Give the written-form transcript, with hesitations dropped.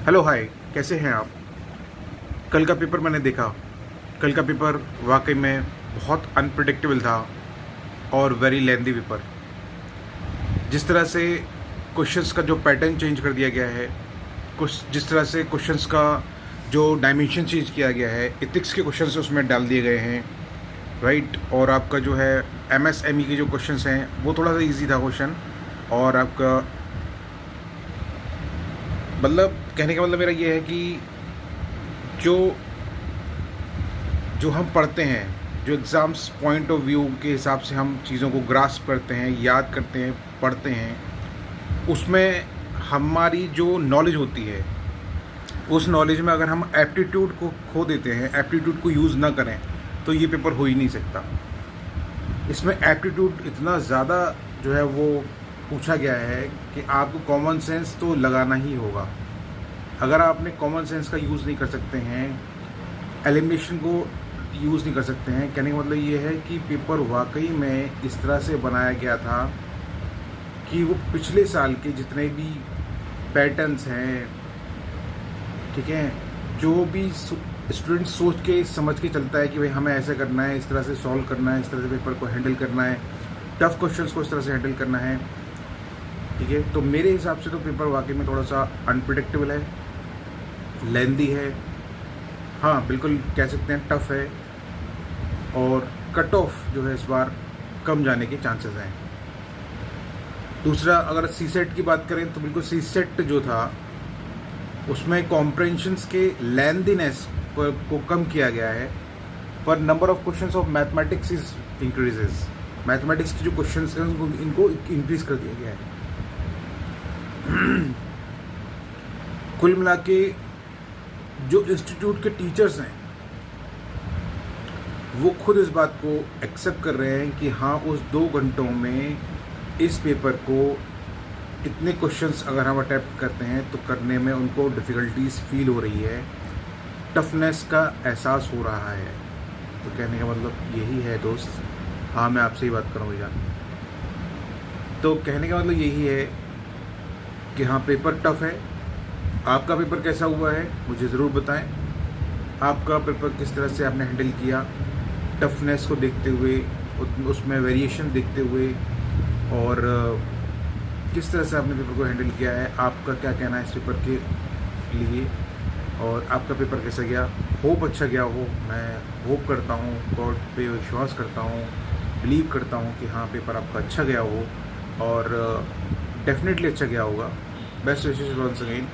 Hello hi, कैसे हैं आप। कल का पेपर मैंने देखा। कल का पेपर वाकई में बहुत अनप्रिडिक्टेबल था और वेरी लेंदी पेपर। जिस तरह से क्वेश्चंस का जो पैटर्न चेंज कर दिया गया है, कुछ जिस तरह से क्वेश्चंस का जो डायमेंशन चेंज किया गया है, एथिक्स के क्वेश्चंस उसमें डाल दिए गए हैं, राइट। और आपका जो है एमएसएमई के जो क्वेश्चंस हैं वो थोड़ा सा इजी था क्वेश्चन। और आपका मतलब कहने का मतलब मेरा ये है कि जो जो हम पढ़ते हैं, जो एग्ज़ाम्स पॉइंट ऑफ व्यू के हिसाब से हम चीज़ों को ग्रास्प करते हैं, याद करते हैं, पढ़ते हैं, उसमें हमारी जो नॉलेज होती है, उस नॉलेज में अगर हम एप्टीट्यूड को खो देते हैं, एप्टीट्यूड को यूज़ ना करें, तो ये पेपर हो ही नहीं सकता। इसमें एप्टीट्यूड इतना ज़्यादा जो है वो पूछा गया है कि आपको कॉमन सेंस तो लगाना ही होगा। अगर आपने कॉमन सेंस का यूज़ नहीं कर सकते हैं, एलिमिनेशन को यूज़ नहीं कर सकते हैं, कहने का मतलब ये है कि पेपर वाकई में इस तरह से बनाया गया था कि वो पिछले साल के जितने भी पैटर्न्स हैं, ठीक है, जो भी स्टूडेंट सोच के समझ के चलता है कि भाई हमें ऐसा करना है, इस तरह से सॉल्व करना है, इस तरह से पेपर को हैंडल करना है, टफ क्वेश्चंस को इस तरह से हैंडल करना है, ठीक है। तो मेरे हिसाब से तो पेपर वाकई में थोड़ा सा अनप्रिडिक्टेबल है, लेंदी है, हाँ बिल्कुल कह सकते हैं टफ है, और कट ऑफ जो है इस बार कम जाने के चांसेस हैं। दूसरा, अगर सी सेट की बात करें तो बिल्कुल सी सेट जो था उसमें कॉम्प्रेंशंस के लेंथीनेस को कम किया गया है, पर number of questions of mathematics is increases. Mathematics के जो क्वेश्चंस हैं इनको इंक्रीज कर दिया गया है। कुल मिला के जो इंस्टीट्यूट के टीचर्स हैं वो खुद इस बात को एक्सेप्ट कर रहे हैं कि हाँ, उस 2 घंटों में इस पेपर को इतने क्वेश्चंस अगर हम अटैम्प्ट करते हैं तो करने में उनको डिफ़िकल्टीज फील हो रही है, टफनेस का एहसास हो रहा है। तो कहने का मतलब यही है दोस्त। हाँ, मैं आपसे ही बात करूँ भैया। तो कहने का मतलब यही है कि हाँ, पेपर टफ है। आपका पेपर कैसा हुआ है मुझे ज़रूर बताएं। आपका पेपर किस तरह से आपने हैंडल किया, टफनेस को देखते हुए, उसमें वेरिएशन देखते हुए, और किस तरह से आपने पेपर को हैंडल किया है। आपका क्या कहना है इस पेपर के लिए, और आपका पेपर कैसा गया। होप अच्छा गया हो, मैं होप करता हूँ, गॉड पे विश्वास करता हूँ, बिलीव करता हूँ कि हाँ, पेपर आपका अच्छा गया हो, और डेफिनेटली अच्छा गया होगा। बेस्ट विशेष वंस अगेन।